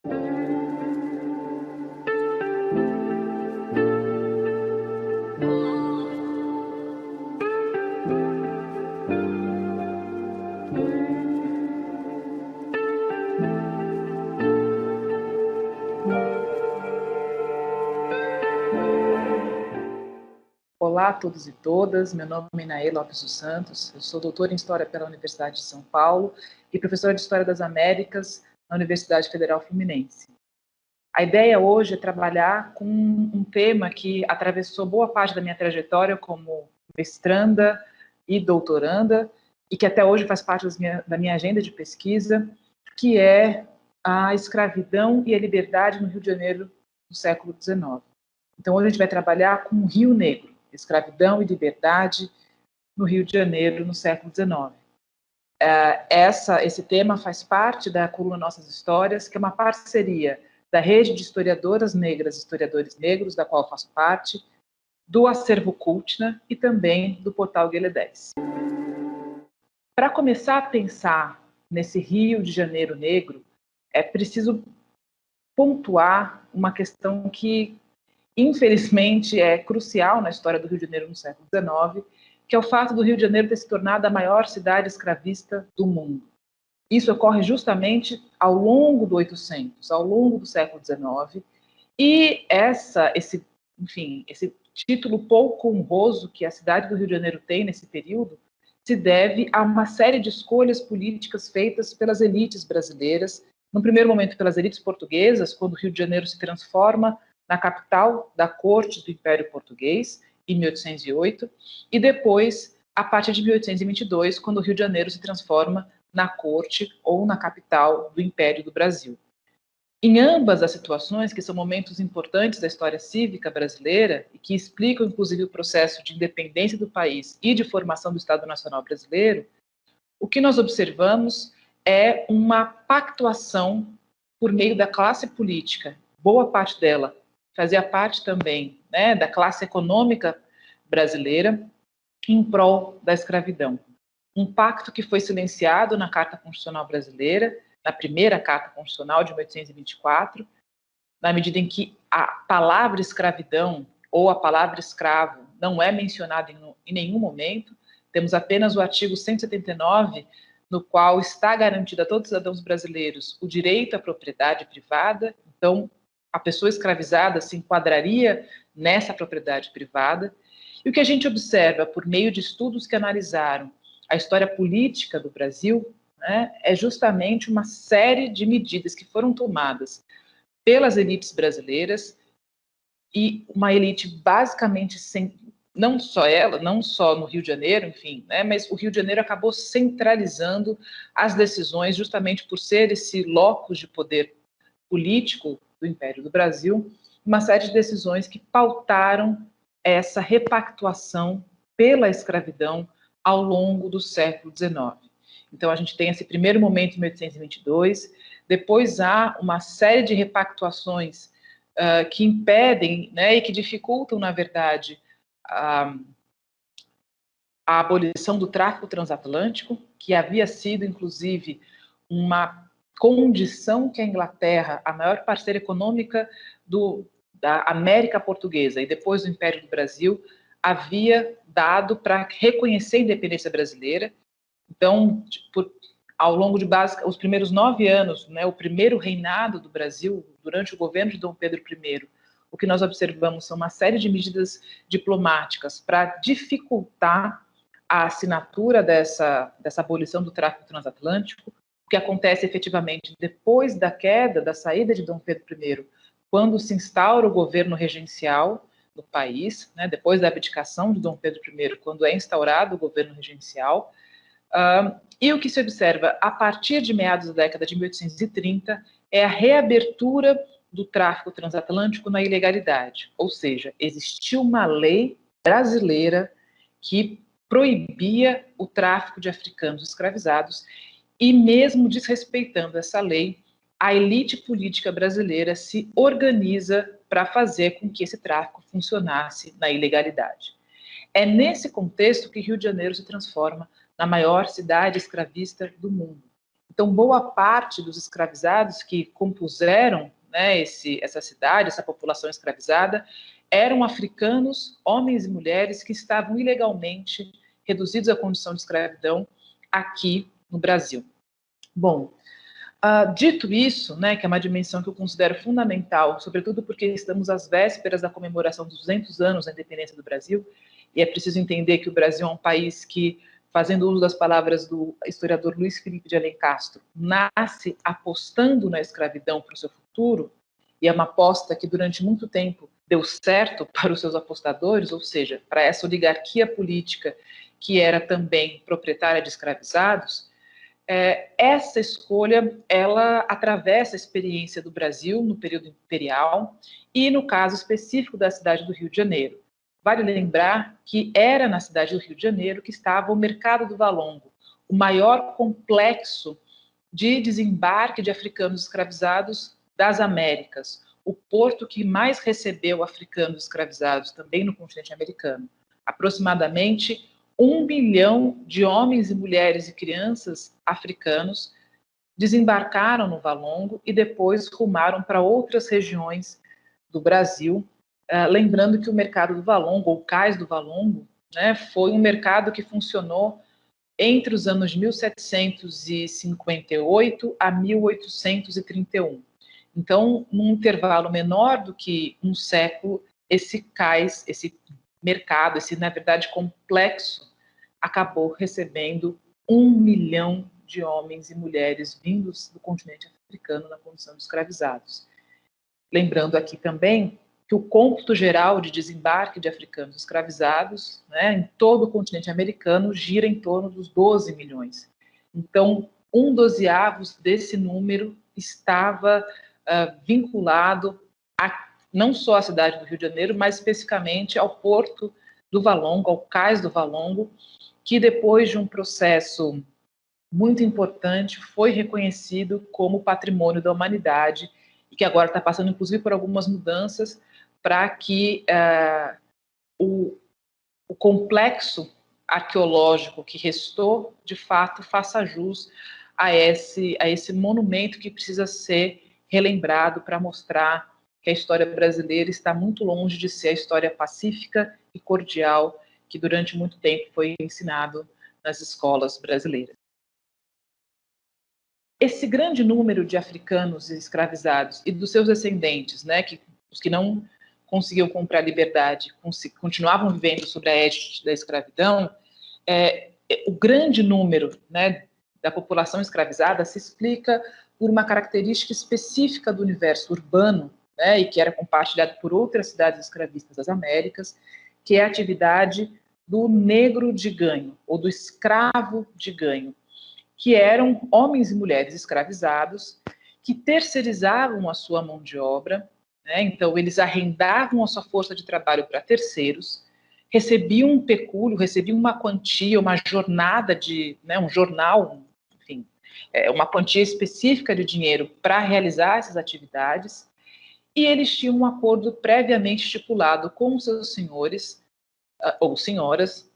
Olá a todos e todas, meu nome é Inaê Lopes dos Santos, eu sou doutora em História pela Universidade de São Paulo e professora de História das Américas na Universidade Federal Fluminense. A ideia hoje é trabalhar com um tema que atravessou boa parte da minha trajetória como mestranda e doutoranda e que até hoje faz parte da minha agenda de pesquisa, que é a escravidão e a liberdade no Rio de Janeiro do século XIX. Então, hoje a gente vai trabalhar com o Rio Negro, escravidão e liberdade no Rio de Janeiro no século XIX. Esse tema faz parte da coluna Nossas Histórias, que é uma parceria da Rede de Historiadoras Negras e Historiadores Negros, da qual eu faço parte, do Acervo Cultna e também do portal Guelé 10. Para começar a pensar nesse Rio de Janeiro negro, é preciso pontuar uma questão que, infelizmente, é crucial na história do Rio de Janeiro no século XIX, que é o fato do Rio de Janeiro ter se tornado a maior cidade escravista do mundo. Isso ocorre justamente ao longo do 800, ao longo do século XIX, e esse título pouco honroso que a cidade do Rio de Janeiro tem nesse período se deve a uma série de escolhas políticas feitas pelas elites brasileiras, no primeiro momento pelas elites portuguesas, quando o Rio de Janeiro se transforma na capital da corte do Império Português, em 1808, e depois, a partir de 1822, quando o Rio de Janeiro se transforma na corte ou na capital do Império do Brasil. Em ambas as situações, que são momentos importantes da história cívica brasileira e que explicam, inclusive, o processo de independência do país e de formação do Estado Nacional Brasileiro, o que nós observamos é uma pactuação por meio da classe política, boa parte dela fazia parte também, né, da classe econômica brasileira, em prol da escravidão. Um pacto que foi silenciado na Carta Constitucional Brasileira, na primeira Carta Constitucional de 1824, na medida em que a palavra escravidão ou a palavra escravo não é mencionada em nenhum momento. Temos apenas o artigo 179, no qual está garantido a todos os cidadãos brasileiros o direito à propriedade privada. Então, a pessoa escravizada se enquadraria nessa propriedade privada. E o que a gente observa por meio de estudos que analisaram a história política do Brasil, né, é justamente uma série de medidas que foram tomadas pelas elites brasileiras, e uma elite basicamente não só ela, não só no Rio de Janeiro, enfim, né, mas o Rio de Janeiro acabou centralizando as decisões justamente por ser esse locus de poder político do Império do Brasil, uma série de decisões que pautaram essa repactuação pela escravidão ao longo do século XIX. Então, a gente tem esse primeiro momento em 1822, depois há uma série de repactuações que impedem, né, e que dificultam, na verdade, a abolição do tráfico transatlântico, que havia sido, inclusive, uma condição que a Inglaterra, a maior parceira econômica da América Portuguesa e depois do Império do Brasil, havia dado para reconhecer a independência brasileira. Então, ao longo de os primeiros 9 anos, né, o primeiro reinado do Brasil, durante o governo de Dom Pedro I, o que nós observamos são uma série de medidas diplomáticas para dificultar a assinatura dessa abolição do tráfico transatlântico, o que acontece efetivamente depois da queda, da saída de Dom Pedro I, quando se instaura o governo regencial no país, né, depois da abdicação de Dom Pedro I, quando é instaurado o governo regencial. E o que se observa a partir de meados da década de 1830 é a reabertura do tráfico transatlântico na ilegalidade, ou seja, existiu uma lei brasileira que proibia o tráfico de africanos escravizados e, mesmo desrespeitando essa lei, a elite política brasileira se organiza para fazer com que esse tráfico funcionasse na ilegalidade. É nesse contexto que Rio de Janeiro se transforma na maior cidade escravista do mundo. Então, Então, boa parte dos escravizados que compuseram, né, essa cidade, essa população escravizada, eram africanos, homens e mulheres que estavam ilegalmente reduzidos à condição de escravidão aqui no Brasil. Bom, dito isso, né, que é uma dimensão que eu considero fundamental, sobretudo porque estamos às vésperas da comemoração dos 200 anos da independência do Brasil, e é preciso entender que o Brasil é um país que, fazendo uso das palavras do historiador Luiz Felipe de Alencastro, nasce apostando na escravidão para o seu futuro, e é uma aposta que durante muito tempo deu certo para os seus apostadores, ou seja, para essa oligarquia política que era também proprietária de escravizados. Essa escolha, ela atravessa a experiência do Brasil no período imperial e no caso específico da cidade do Rio de Janeiro. Vale lembrar que era na cidade do Rio de Janeiro que estava o Mercado do Valongo, o maior complexo de desembarque de africanos escravizados das Américas, o porto que mais recebeu africanos escravizados também no continente americano. Aproximadamente 1 bilhão de homens e mulheres e crianças africanos desembarcaram no Valongo e depois rumaram para outras regiões do Brasil. Lembrando que o mercado do Valongo, ou Cais do Valongo, né, foi um mercado que funcionou entre os anos de 1758 a 1831. Então, num intervalo menor do que um século, esse cais, esse mercado, esse, na verdade, complexo, acabou recebendo 1 milhão de homens e mulheres vindos do continente africano na condição de escravizados. Lembrando aqui também que o cômputo geral de desembarque de africanos escravizados, né, em todo o continente americano gira em torno dos 12 milhões. Então, 1/12 desse número estava vinculado não só à cidade do Rio de Janeiro, mas especificamente ao porto do Valongo, ao Cais do Valongo, que depois de um processo muito importante foi reconhecido como patrimônio da humanidade e que agora está passando, inclusive, por algumas mudanças para que o complexo arqueológico que restou, de fato, faça jus a esse monumento que precisa ser relembrado para mostrar que a história brasileira está muito longe de ser a história pacífica e cordial que durante muito tempo foi ensinado nas escolas brasileiras. Esse grande número de africanos escravizados e dos seus descendentes, né, os que não conseguiam comprar liberdade, continuavam vivendo sob a égide da escravidão, o grande número, né, da população escravizada se explica por uma característica específica do universo urbano, né, e que era compartilhado por outras cidades escravistas das Américas, que é a atividade do negro de ganho, ou do escravo de ganho, que eram homens e mulheres escravizados que terceirizavam a sua mão de obra, né, então eles arrendavam a sua força de trabalho para terceiros, recebiam um pecúlio, recebiam uma quantia, uma jornada um jornal, enfim, uma quantia específica de dinheiro para realizar essas atividades, e eles tinham um acordo previamente estipulado com os seus senhores ou senhoras,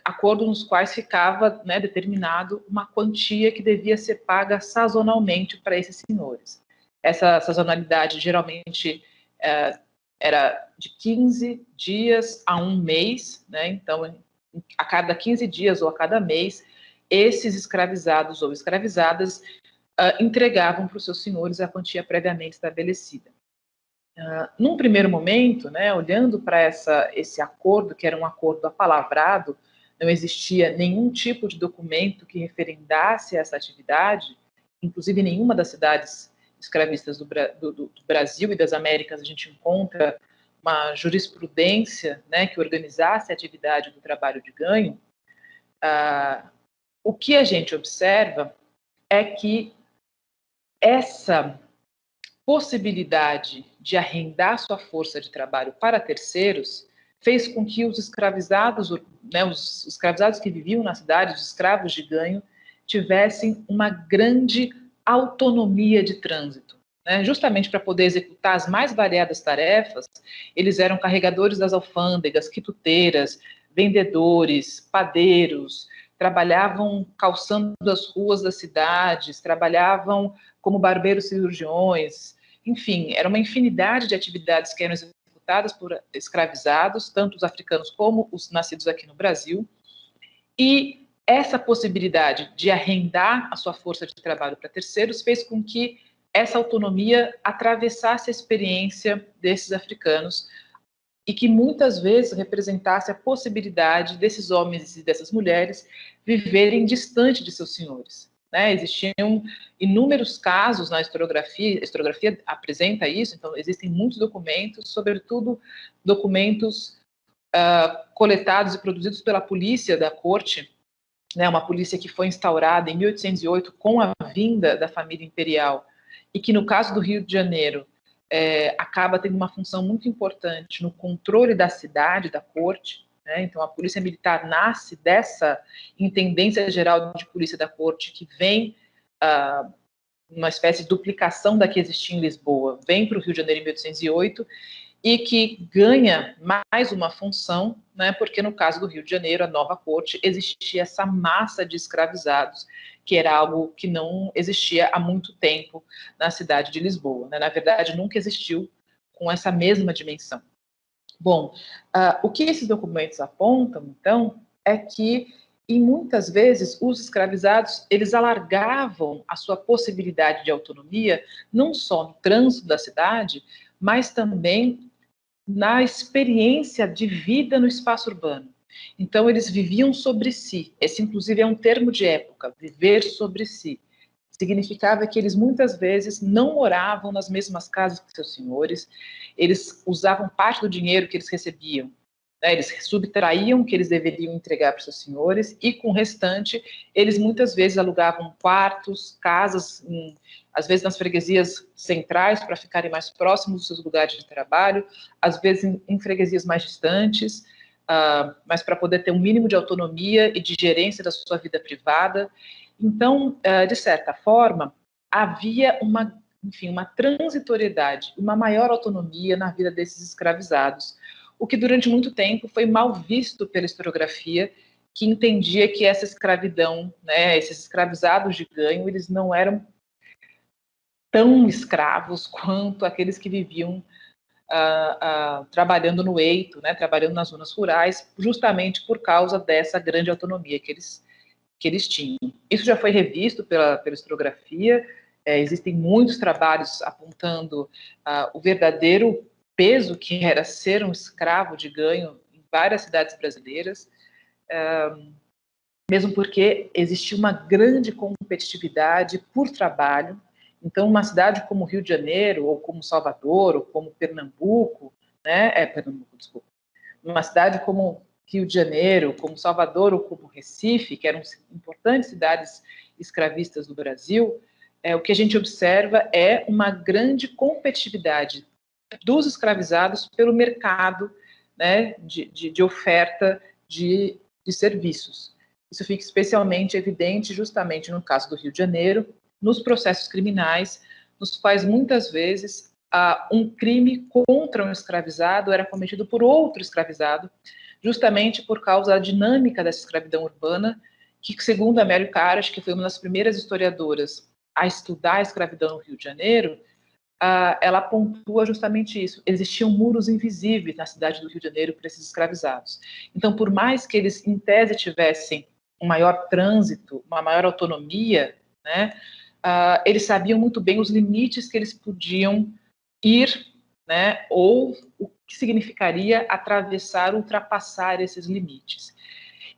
acordos nos quais ficava, né, determinado uma quantia que devia ser paga sazonalmente para esses senhores. Essa sazonalidade geralmente era de 15 dias a 1 mês, né? Então, a cada 15 dias ou a cada mês, esses escravizados ou escravizadas entregavam para os seus senhores a quantia previamente estabelecida. Num primeiro momento, né, olhando para esse acordo, que era um acordo apalavrado, não existia nenhum tipo de documento que referendasse essa atividade, inclusive nenhuma das cidades escravistas do Brasil e das Américas a gente encontra uma jurisprudência, né, que organizasse a atividade do trabalho de ganho. O que a gente observa é que essa possibilidade de arrendar sua força de trabalho para terceiros fez com que os escravizados, né, os escravizados que viviam na cidade, os escravos de ganho, tivessem uma grande autonomia de trânsito, né? Justamente para poder executar as mais variadas tarefas, eles eram carregadores das alfândegas, quituteiras, vendedores, padeiros, trabalhavam calçando as ruas das cidades, trabalhavam como barbeiros cirurgiões, enfim, era uma infinidade de atividades que eram executadas por escravizados, tanto os africanos como os nascidos aqui no Brasil, e essa possibilidade de arrendar a sua força de trabalho para terceiros fez com que essa autonomia atravessasse a experiência desses africanos e que muitas vezes representasse a possibilidade desses homens e dessas mulheres viverem distante de seus senhores. Né? Existiam inúmeros casos na historiografia, a historiografia apresenta isso, então existem muitos documentos, sobretudo documentos coletados e produzidos pela polícia da corte, né, uma polícia que foi instaurada em 1808 com a vinda da família imperial e que, no caso do Rio de Janeiro, acaba tendo uma função muito importante no controle da cidade, da corte. Né? Então, a Polícia Militar nasce dessa Intendência Geral de Polícia da Corte, que vem uma espécie de duplicação da que existia em Lisboa, vem para o Rio de Janeiro em 1808, e que ganha mais uma função, né, porque no caso do Rio de Janeiro, a nova corte, existia essa massa de escravizados, que era algo que não existia há muito tempo na cidade de Lisboa. Né? Na verdade, nunca existiu com essa mesma dimensão. Bom, o que esses documentos apontam, então, é que, e muitas vezes, os escravizados, eles alargavam a sua possibilidade de autonomia, não só no trânsito da cidade, mas também na experiência de vida no espaço urbano. Então, eles viviam sobre si. Esse, inclusive, é um termo de época, viver sobre si. Significava que eles, muitas vezes, não moravam nas mesmas casas que seus senhores, eles usavam parte do dinheiro que eles recebiam, né, eles subtraíam o que eles deveriam entregar para seus senhores, e com o restante, eles muitas vezes alugavam quartos, casas, às vezes nas freguesias centrais, para ficarem mais próximos dos seus lugares de trabalho, às vezes em freguesias mais distantes, mas para poder ter um mínimo de autonomia e de gerência da sua vida privada. Então, de certa forma, havia uma transitoriedade, uma maior autonomia na vida desses escravizados, o que durante muito tempo foi mal visto pela historiografia, que entendia que essa escravidão, né, esses escravizados de ganho, eles não eram tão escravos quanto aqueles que viviam trabalhando no eito, né, trabalhando nas zonas rurais, justamente por causa dessa grande autonomia que eles tinham. Isso já foi revisto pela historiografia, existem muitos trabalhos apontando o verdadeiro peso que era ser um escravo de ganho em várias cidades brasileiras, mesmo porque existia uma grande competitividade por trabalho. Então, uma cidade como Rio de Janeiro, ou como Salvador, ou como Pernambuco, né, desculpa, uma cidade como Rio de Janeiro, como Salvador ou como Recife, que eram importantes cidades escravistas do Brasil, o que a gente observa é uma grande competitividade dos escravizados pelo mercado, né, de oferta de serviços. Isso fica especialmente evidente justamente no caso do Rio de Janeiro, nos processos criminais, nos quais muitas vezes um crime contra um escravizado era cometido por outro escravizado, justamente por causa da dinâmica dessa escravidão urbana, que, segundo a Amélia Caras, que foi uma das primeiras historiadoras a estudar a escravidão no Rio de Janeiro, ela pontua justamente isso. Existiam muros invisíveis na cidade do Rio de Janeiro para esses escravizados. Então, por mais que eles, em tese, tivessem um maior trânsito, uma maior autonomia, né, eles sabiam muito bem os limites que eles podiam ir, né, ou o que significaria atravessar, ultrapassar esses limites.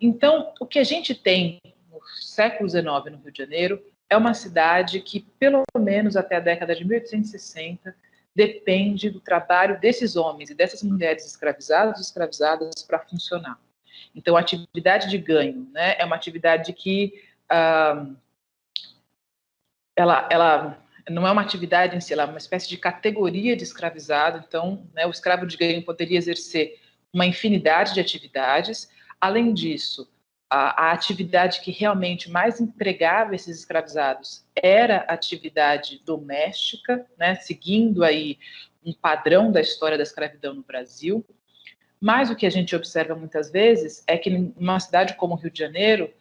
Então, o que a gente tem no século XIX no Rio de Janeiro é uma cidade que, pelo menos até a década de 1860, depende do trabalho desses homens e dessas mulheres escravizadas e escravizadas para funcionar. Então, a atividade de ganho, né, é uma atividade que ela não é uma atividade em si, ela é uma espécie de categoria de escravizado. Então, né, o escravo de ganho poderia exercer uma infinidade de atividades. Além disso, a atividade que realmente mais empregava esses escravizados era a atividade doméstica, né, seguindo aí um padrão da história da escravidão no Brasil. Mas o que a gente observa muitas vezes é que numa cidade como o Rio de Janeiro,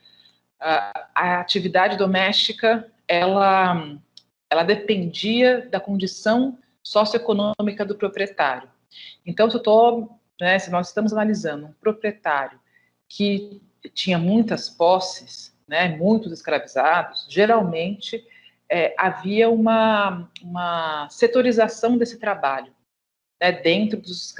a atividade doméstica, ela dependia da condição socioeconômica do proprietário. Então, se nós estamos analisando um proprietário que tinha muitas posses, né, muitos escravizados, geralmente havia uma setorização desse trabalho, né, dentro dos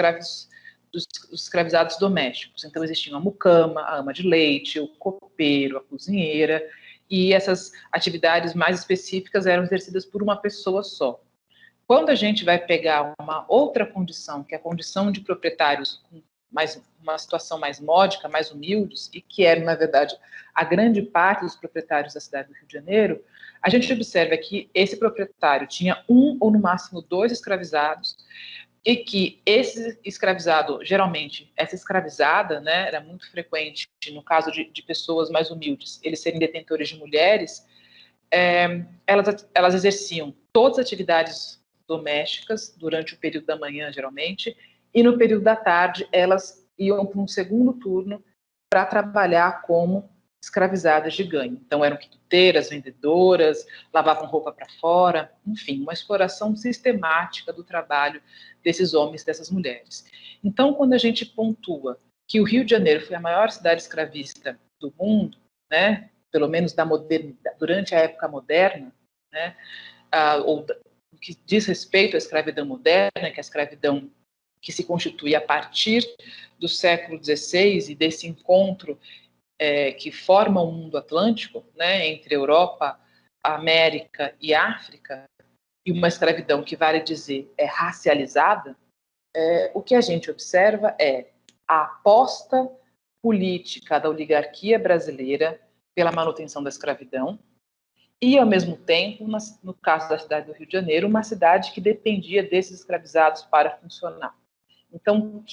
escravizados domésticos. Então, existiam a mucama, a ama de leite, o copeiro, a cozinheira, e essas atividades mais específicas eram exercidas por uma pessoa só. Quando a gente vai pegar uma outra condição, que é a condição de proprietários com uma situação mais módica, mais humildes, e que eram, na verdade, a grande parte dos proprietários da cidade do Rio de Janeiro, a gente observa que esse proprietário tinha um ou no máximo 2 escravizados, e que esse escravizado, geralmente, essa escravizada, né, era muito frequente, no caso de pessoas mais humildes, eles serem detentores de mulheres, elas exerciam todas as atividades domésticas durante o período da manhã, geralmente, e no período da tarde elas iam para um segundo turno para trabalhar como escravizadas de ganho. Então eram quituteiras, vendedoras, lavavam roupa para fora, enfim, uma exploração sistemática do trabalho desses homens, dessas mulheres. Então, quando a gente pontua que o Rio de Janeiro foi a maior cidade escravista do mundo, né, pelo menos durante a época moderna, né, ou o que diz respeito à escravidão moderna, que é a escravidão que se constitui a partir do século XVI e desse encontro que forma o mundo atlântico, né, entre Europa, América e África, e uma escravidão que, vale dizer, é racializada, o que a gente observa é a aposta política da oligarquia brasileira pela manutenção da escravidão, e, ao mesmo tempo, no caso da cidade do Rio de Janeiro, uma cidade que dependia desses escravizados para funcionar. Então,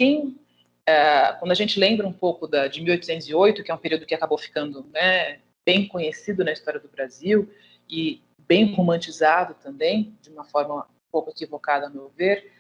quando a gente lembra um pouco de 1808, que é um período que acabou ficando, né, bem conhecido na história do Brasil e bem romantizado também, de uma forma um pouco equivocada, a meu ver,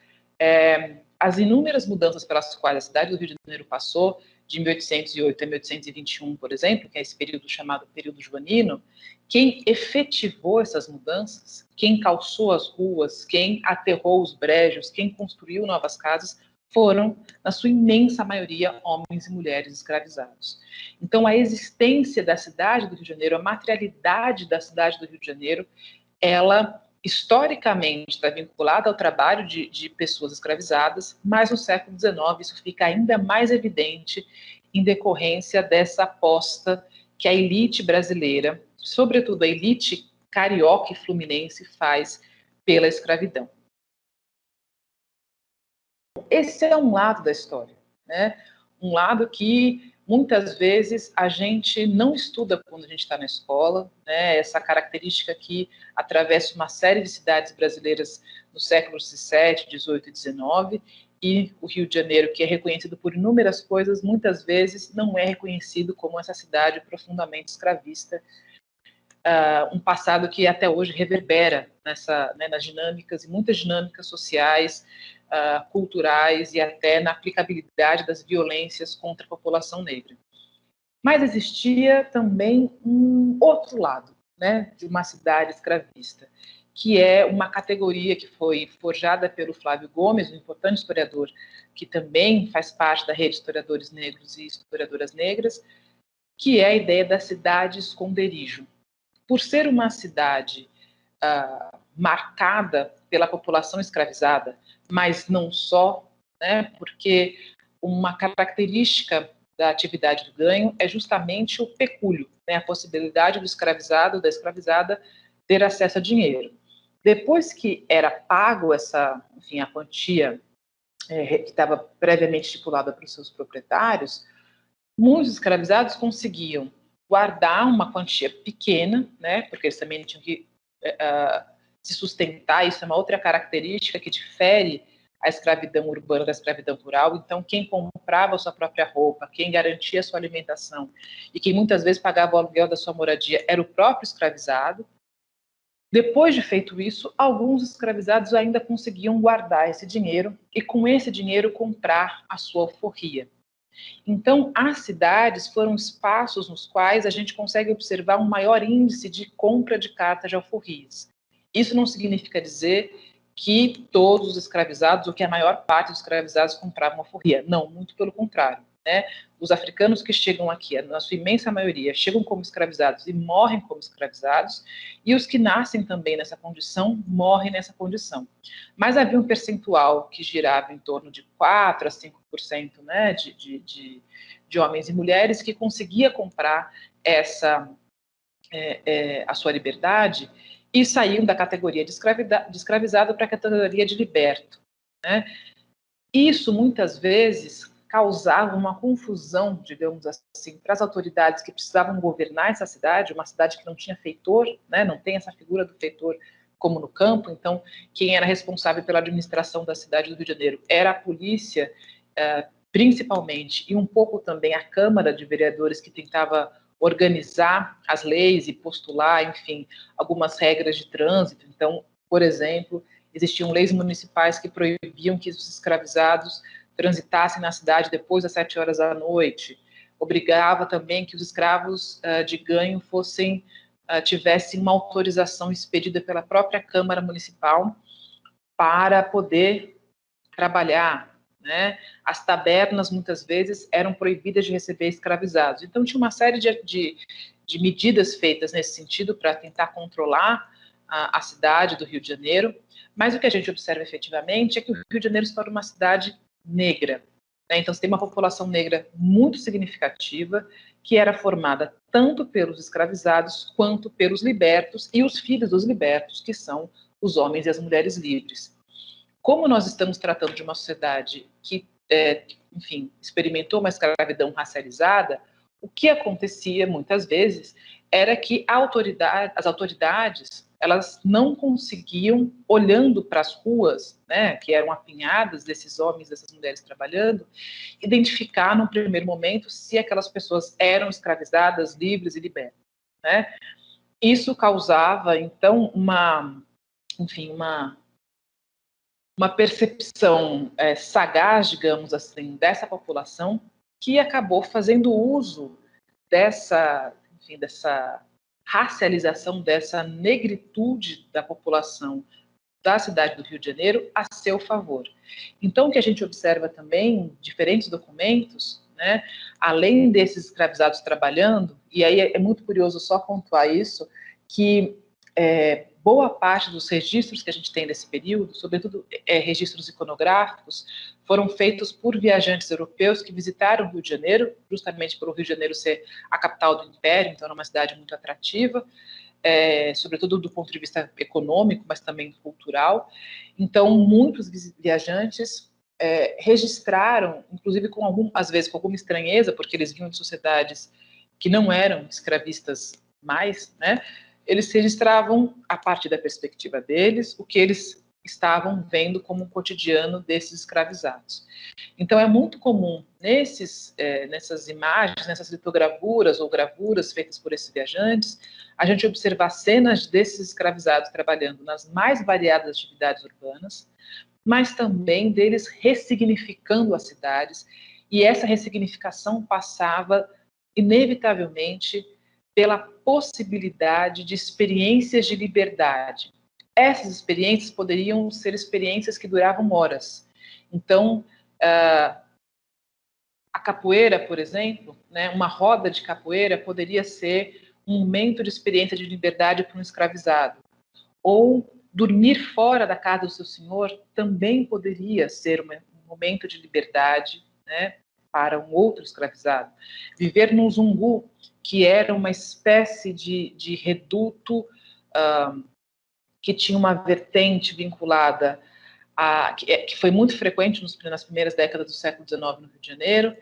as inúmeras mudanças pelas quais a cidade do Rio de Janeiro passou, de 1808 a 1821, por exemplo, que é esse período chamado período joanino, quem efetivou essas mudanças, quem calçou as ruas, quem aterrou os brejos, quem construiu novas casas, foram, na sua imensa maioria, homens e mulheres escravizados. Então, a existência da cidade do Rio de Janeiro, a materialidade da cidade do Rio de Janeiro, ela historicamente está vinculada ao trabalho de pessoas escravizadas, mas no século XIX isso fica ainda mais evidente em decorrência dessa aposta que a elite brasileira, sobretudo a elite carioca e fluminense, faz pela escravidão. Esse é um lado da história, né? Um lado que muitas vezes a gente não estuda quando a gente está na escola, né? Essa característica que atravessa uma série de cidades brasileiras no século XVII, XVIII e XIX, e o Rio de Janeiro, que é reconhecido por inúmeras coisas, muitas vezes não é reconhecido como essa cidade profundamente escravista, um passado que até hoje reverbera nas dinâmicas, e muitas dinâmicas sociais, culturais e até na aplicabilidade das violências contra a população negra. Mas existia também um outro lado, né, de uma cidade escravista, que é uma categoria que foi forjada pelo Flávio Gomes, um importante historiador que também faz parte da rede de historiadores negros e historiadoras negras, que é a ideia da cidade esconderijo. Por ser uma cidade marcada pela população escravizada, mas não só, né, porque uma característica da atividade do ganho é justamente o pecúlio, né, a possibilidade do escravizado ou da escravizada ter acesso a dinheiro. Depois que era pago a quantia que estava previamente estipulada para os seus proprietários, muitos escravizados conseguiam guardar uma quantia pequena, né, porque eles também tinham que se sustentar. Isso é uma outra característica que difere a escravidão urbana da escravidão rural. Então, quem comprava a sua própria roupa, quem garantia a sua alimentação e quem muitas vezes pagava o aluguel da sua moradia era o próprio escravizado. Depois de feito isso, alguns escravizados ainda conseguiam guardar esse dinheiro e, com esse dinheiro, comprar a sua alforria. Então, as cidades foram espaços nos quais a gente consegue observar um maior índice de compra de cartas de alforrias. Isso não significa dizer que todos os escravizados, ou que a maior parte dos escravizados compravam alforria. Não, muito pelo contrário. Né? Os africanos que chegam aqui, na sua imensa maioria, chegam como escravizados e morrem como escravizados, e os que nascem também nessa condição, morrem nessa condição. Mas havia um percentual que girava em torno de 4 a 5%, né, de homens e mulheres que conseguia comprar a sua liberdade e saíam da categoria de escravizado para a categoria de liberto. Né? Isso, muitas vezes, causava uma confusão, digamos assim, para as autoridades que precisavam governar essa cidade, uma cidade que não tinha feitor, né, não tem essa figura do feitor como no campo. Então, quem era responsável pela administração da cidade do Rio de Janeiro era a polícia, principalmente, e um pouco também a Câmara de Vereadores, que tentava organizar as leis e postular, enfim, algumas regras de trânsito. Então, por exemplo, existiam leis municipais que proibiam que os escravizados transitassem na cidade depois das 7 horas da noite. Obrigava também que os escravos de ganho tivessem uma autorização expedida pela própria Câmara Municipal para poder trabalhar. Né? As tabernas, muitas vezes, eram proibidas de receber escravizados. Então, tinha uma série de medidas feitas nesse sentido para tentar controlar a cidade do Rio de Janeiro, mas o que a gente observa efetivamente é que o Rio de Janeiro se torna uma cidade negra. Né? Então, você tem uma população negra muito significativa, que era formada tanto pelos escravizados quanto pelos libertos e os filhos dos libertos, que são os homens e as mulheres livres. Como nós estamos tratando de uma sociedade que, enfim, experimentou uma escravidão racializada, o que acontecia muitas vezes era que as autoridades, elas não conseguiam, olhando para as ruas, né, que eram apinhadas desses homens, dessas mulheres trabalhando, identificar num primeiro momento se aquelas pessoas eram escravizadas, livres e libertas. Né? Isso causava, então, uma percepção sagaz, digamos assim, dessa população, que acabou fazendo uso dessa racialização, dessa negritude da população da cidade do Rio de Janeiro a seu favor. Então, o que a gente observa também em diferentes documentos, né, além desses escravizados trabalhando, e aí é muito curioso só pontuar isso, que boa parte dos registros que a gente tem nesse período, sobretudo registros iconográficos, foram feitos por viajantes europeus que visitaram o Rio de Janeiro, justamente pelo Rio de Janeiro ser a capital do Império, então era uma cidade muito atrativa, sobretudo do ponto de vista econômico, mas também cultural. Então, muitos viajantes registraram, inclusive às vezes com alguma estranheza, porque eles vinham de sociedades que não eram escravistas mais, né? Eles registravam, a partir da perspectiva deles, o que eles estavam vendo como um cotidiano desses escravizados. Então, é muito comum nessas imagens, nessas litogravuras ou gravuras feitas por esses viajantes, a gente observar cenas desses escravizados trabalhando nas mais variadas atividades urbanas, mas também deles ressignificando as cidades, e essa ressignificação passava, inevitavelmente, pela possibilidade de experiências de liberdade. Essas experiências poderiam ser experiências que duravam horas. Então, a capoeira, por exemplo, né, uma roda de capoeira poderia ser um momento de experiência de liberdade para um escravizado. Ou dormir fora da casa do seu senhor também poderia ser um momento de liberdade, né, para um outro escravizado. Viver num zungu, que era uma espécie de reduto que tinha uma vertente vinculada que foi muito frequente nas primeiras décadas do século XIX no Rio de Janeiro,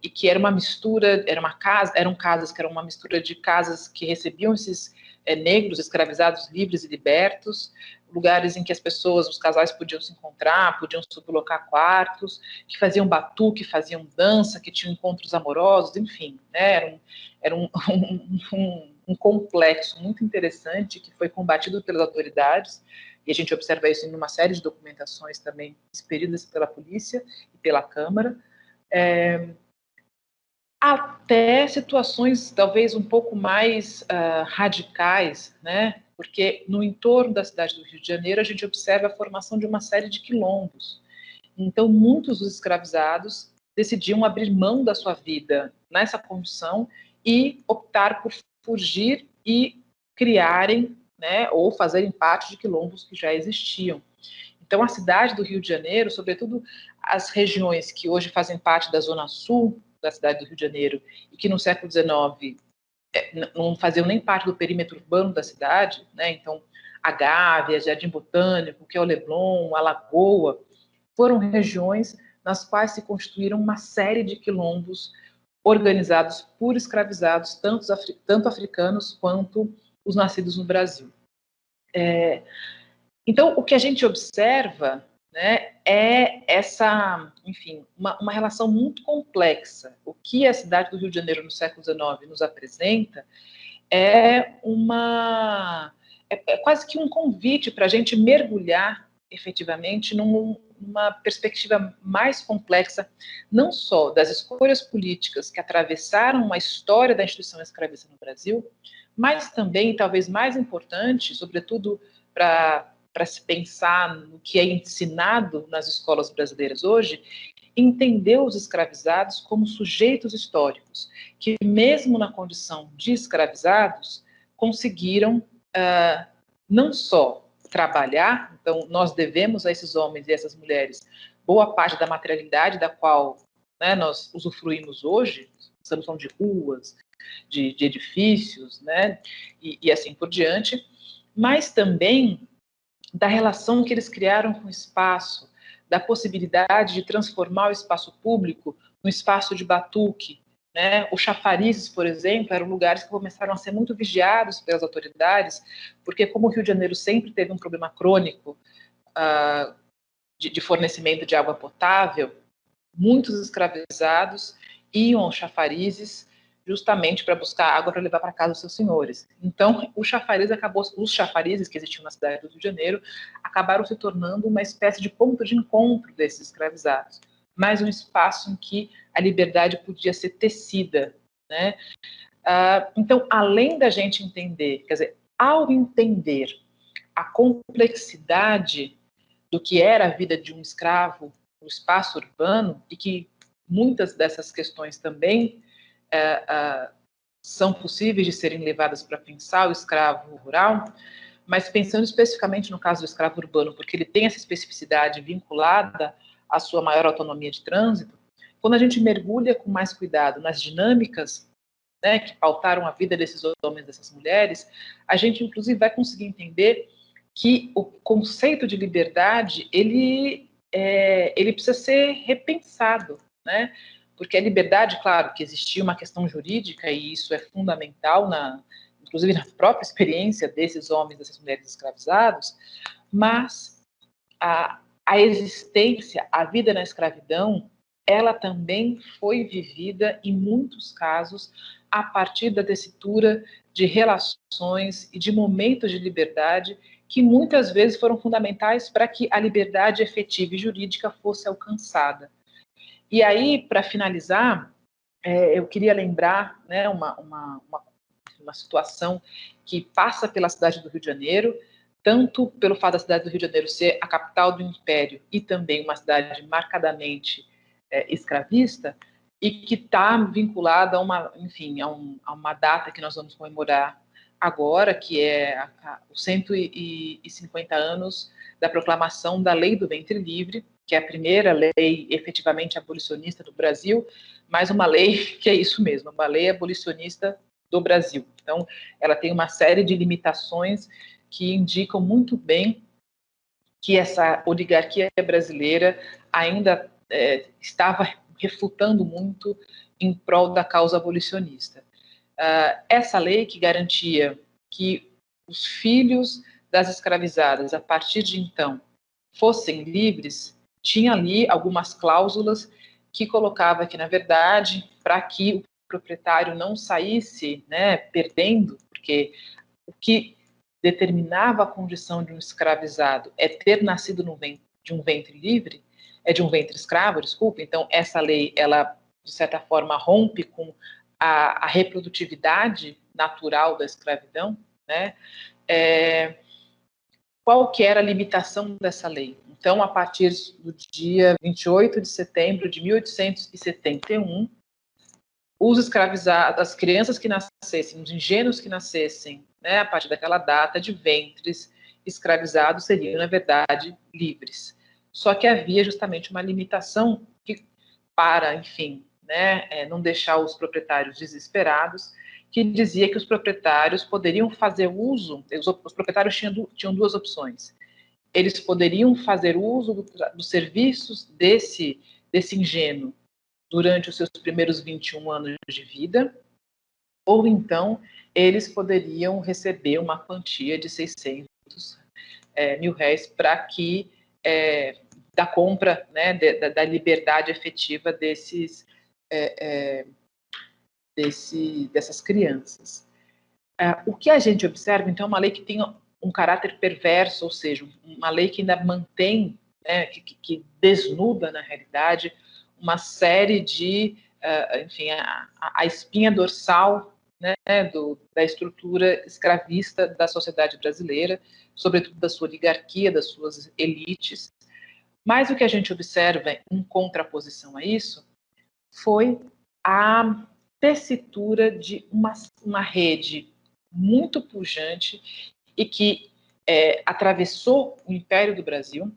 e que era uma mistura, eram casas que eram uma mistura de casas que recebiam esses negros escravizados livres e libertos, lugares em que as pessoas, os casais podiam se encontrar, podiam sublocar quartos, que faziam batuque, faziam dança, que tinham encontros amorosos, enfim, né, era um complexo muito interessante que foi combatido pelas autoridades, e a gente observa isso em uma série de documentações também expedidas pela polícia e pela Câmara, até situações talvez um pouco mais radicais, né? Porque no entorno da cidade do Rio de Janeiro a gente observa a formação de uma série de quilombos. Então, muitos dos escravizados decidiam abrir mão da sua vida nessa condição e optar por fugir e criarem, né, ou fazerem parte de quilombos que já existiam. Então, a cidade do Rio de Janeiro, sobretudo as regiões que hoje fazem parte da zona sul da cidade do Rio de Janeiro e que no século XIX não faziam nem parte do perímetro urbano da cidade, né? Então, a Gávea, Jardim Botânico, que é o Leblon, a Lagoa, foram regiões nas quais se constituíram uma série de quilombos organizados por escravizados, tanto africanos quanto os nascidos no Brasil. Então, o que a gente observa, né, é essa, enfim, uma relação muito complexa. O que a cidade do Rio de Janeiro no século XIX nos apresenta é quase que um convite para a gente mergulhar efetivamente numa perspectiva mais complexa, não só das escolhas políticas que atravessaram a história da instituição escravista no Brasil, mas também, talvez mais importante, sobretudo para se pensar no que é ensinado nas escolas brasileiras hoje, entender os escravizados como sujeitos históricos, que mesmo na condição de escravizados, conseguiram não só trabalhar, então nós devemos a esses homens e essas mulheres boa parte da materialidade da qual, né, nós usufruímos hoje, estamos falando de ruas, de edifícios, né, e assim por diante, mas também da relação que eles criaram com o espaço, da possibilidade de transformar o espaço público num espaço de batuque, né? Os chafarizes, por exemplo, eram lugares que começaram a ser muito vigiados pelas autoridades, porque como o Rio de Janeiro sempre teve um problema crônico de fornecimento de água potável, muitos escravizados iam aos chafarizes justamente para buscar água para levar para casa os seus senhores. Então, os chafarizes que existiam na cidade do Rio de Janeiro acabaram se tornando uma espécie de ponto de encontro desses escravizados, mais um espaço em que a liberdade podia ser tecida, né? Então, além da gente entender, quer dizer, ao entender a complexidade do que era a vida de um escravo no espaço urbano, e que muitas dessas questões também são possíveis de serem levadas para pensar o escravo rural, mas pensando especificamente no caso do escravo urbano, porque ele tem essa especificidade vinculada à sua maior autonomia de trânsito, quando a gente mergulha com mais cuidado nas dinâmicas, né, que pautaram a vida desses homens e dessas mulheres, a gente inclusive vai conseguir entender que o conceito de liberdade ele precisa ser repensado, né? Porque a liberdade, claro, que existia uma questão jurídica e isso é fundamental inclusive na própria experiência desses homens, dessas mulheres escravizados, mas a existência, a vida na escravidão, ela também foi vivida em muitos casos a partir da tessitura de relações e de momentos de liberdade que muitas vezes foram fundamentais para que a liberdade efetiva e jurídica fosse alcançada. E aí, para finalizar, eu queria lembrar, né, uma situação que passa pela cidade do Rio de Janeiro, tanto pelo fato da cidade do Rio de Janeiro ser a capital do Império e também uma cidade marcadamente escravista, e que está vinculada a uma data que nós vamos comemorar agora, que é os 150 anos da proclamação da Lei do Ventre Livre, que é a primeira lei efetivamente abolicionista do Brasil, mas uma lei que é isso mesmo, uma lei abolicionista do Brasil. Então, ela tem uma série de limitações que indicam muito bem que essa oligarquia brasileira ainda estava refutando muito em prol da causa abolicionista. Essa lei que garantia que os filhos das escravizadas, a partir de então, fossem livres, tinha ali algumas cláusulas que colocava que, na verdade, para que o proprietário não saísse, né, perdendo, porque o que determinava a condição de um escravizado é ter nascido de um ventre livre, é de um ventre escravo, desculpa. Então, essa lei, ela, de certa forma, rompe com a reprodutividade natural da escravidão, né? Qual que era a limitação dessa lei? Então, a partir do dia 28 de setembro de 1871, os escravizados, as crianças que nascessem, os ingênuos que nascessem, né, a partir daquela data, de ventres escravizados, seriam, na verdade, livres. Só que havia justamente uma limitação que, para, enfim, né, não deixar os proprietários desesperados, que dizia que os proprietários poderiam fazer uso, os proprietários tinham duas opções. Eles poderiam fazer uso dos serviços desse ingênuo durante os seus primeiros 21 anos de vida, ou então eles poderiam receber uma quantia de 600 mil réis para que, da compra, né, da liberdade efetiva dessas crianças. O que a gente observa, então, é uma lei que tem um caráter perverso, ou seja, uma lei que ainda mantém, né, que desnuda, na realidade, uma série de, enfim, a espinha dorsal, né, da estrutura escravista da sociedade brasileira, sobretudo da sua oligarquia, das suas elites. Mas o que a gente observa em contraposição a isso foi a tessitura de uma rede muito pujante e que atravessou o Império do Brasil,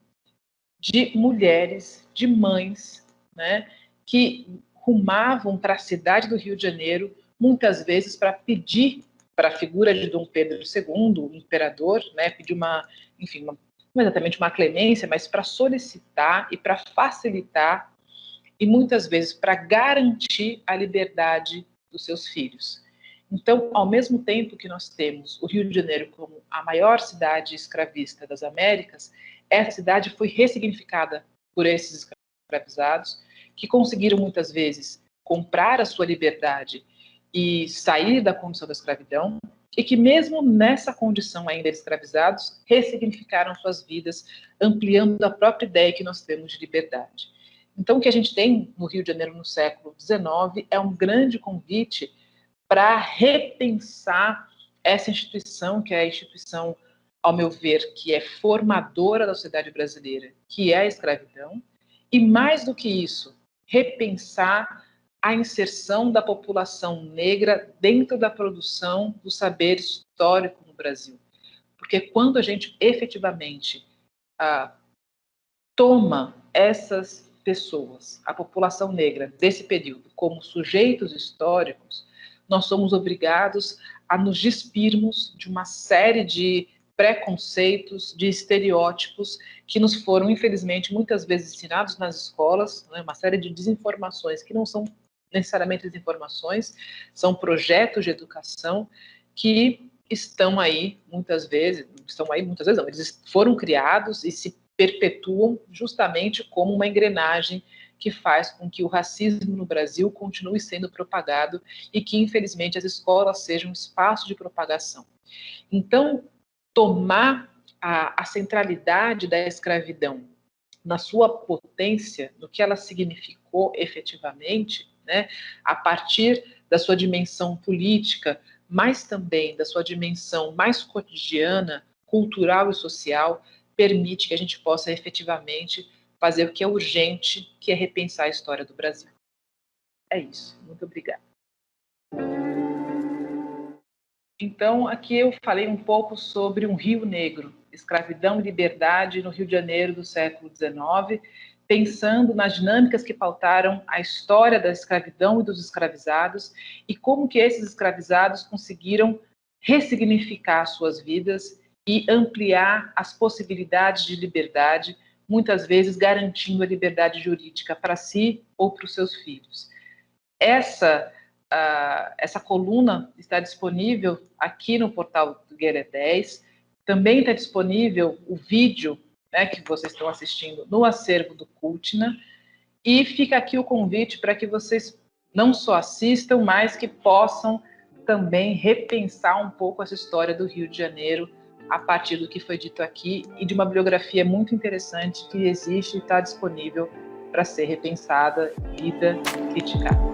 de mulheres, de mães, né, que rumavam para a cidade do Rio de Janeiro, muitas vezes para pedir para a figura de Dom Pedro II, o imperador, né, pedir enfim, não exatamente uma clemência, mas para solicitar e para facilitar e muitas vezes para garantir a liberdade dos seus filhos. Então, ao mesmo tempo que nós temos o Rio de Janeiro como a maior cidade escravista das Américas, essa cidade foi ressignificada por esses escravizados, que conseguiram muitas vezes comprar a sua liberdade e sair da condição da escravidão, e que mesmo nessa condição ainda de escravizados, ressignificaram suas vidas, ampliando a própria ideia que nós temos de liberdade. Então, o que a gente tem no Rio de Janeiro no século XIX é um grande convite para repensar essa instituição, que é a instituição, ao meu ver, que é formadora da sociedade brasileira, que é a escravidão, e mais do que isso, repensar a inserção da população negra dentro da produção do saber histórico no Brasil. Porque quando a gente efetivamente toma essas pessoas, a população negra desse período, como sujeitos históricos, nós somos obrigados a nos despirmos de uma série de preconceitos, de estereótipos que nos foram, infelizmente, muitas vezes ensinados nas escolas, né, uma série de desinformações que não são necessariamente desinformações, são projetos de educação que estão aí muitas vezes não, eles foram criados e se perpetuam justamente como uma engrenagem que faz com que o racismo no Brasil continue sendo propagado e que, infelizmente, as escolas sejam um espaço de propagação. Então, tomar a centralidade da escravidão na sua potência, no que ela significou efetivamente, né, a partir da sua dimensão política, mas também da sua dimensão mais cotidiana, cultural e social, permite que a gente possa efetivamente fazer o que é urgente, que é repensar a história do Brasil. É isso. Muito obrigada. Então, aqui eu falei um pouco sobre um Rio Negro, escravidão e liberdade no Rio de Janeiro do século XIX, pensando nas dinâmicas que pautaram a história da escravidão e dos escravizados e como que esses escravizados conseguiram ressignificar suas vidas e ampliar as possibilidades de liberdade, muitas vezes garantindo a liberdade jurídica para si ou para os seus filhos. Essa coluna está disponível aqui no portal do Gueré 10. Também está disponível o vídeo, né, que vocês estão assistindo no acervo do Cultna. E fica aqui o convite para que vocês não só assistam, mas que possam também repensar um pouco essa história do Rio de Janeiro a partir do que foi dito aqui e de uma bibliografia muito interessante que existe e está disponível para ser repensada, lida e criticada.